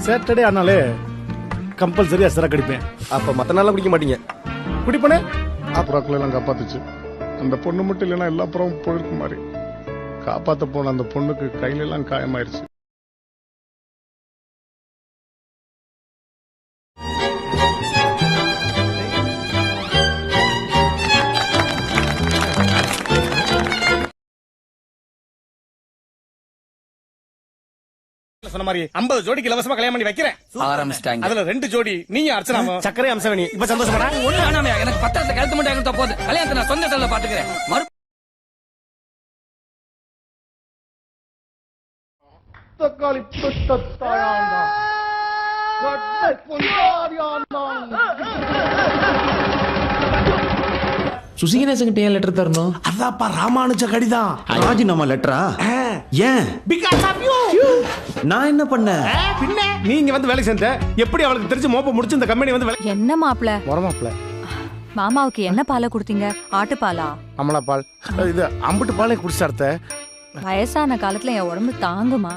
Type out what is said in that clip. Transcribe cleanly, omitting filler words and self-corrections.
Saturday ஆனாலே கம்பல்சரியா சரக்கு அடிப்பேன். அப்ப மத்த நாள்லாம் குடிக்க மாட்டீங்க? குடிப்பனே. புறாக்களை எல்லாம் காப்பாத்துச்சு. அந்த பொண்ணு மட்டும் இல்லைன்னா எல்லா புறமும் போயிருக்கு மாதிரி. காப்பாத்த போன அந்த பொண்ணுக்கு கையில எல்லாம் காயமாயிருச்சு. சொன்ன மாதிரி 50 ஜோடிக்கு இலவசமா கல்யாணம் பண்ணி வைக்கிறேன். ஆரம்பிச்சிட்டாங்க. அதுல 2 ஜோடி நீங்க அர்ச்சனாம சக்கரை அம்சவனி. இப்ப சந்தோஷமாடா? ஒண்ணு வேணாமே, எனக்கு பத்திரத்தை கழுத்து மட்டும் எடுத்தா போதும். கல்யாணத்தை நான் சொந்த செல்ல பாத்துக்கிறேன். தக்காளி சுசிகணேசன் ஏன் லெட்டர் தரணும்? அதாப்பா ராமானுஜ கடிதம். ராஜினாமா லெட்டரா? ஏன்? Because of you. நான் என்ன பண்ணேன்? பின்ன நீங்க வந்து வேலை செஞ்ச எப்படி அவளுக்கு தெரிஞ்சு மோப்ப முடிச்சு இந்த கம்பெனி வந்து என்ன மாப்பிள? வரமாப்ல. மாமாவுக்கு என்ன பாலை கொடுத்தீங்க? ஆட்டுப்பாலா? அமலா பால். இது அம்புட்டு பாலை குடிச்சார்த்த. வயசான காலத்துல என் உடம்பு தாங்குமா?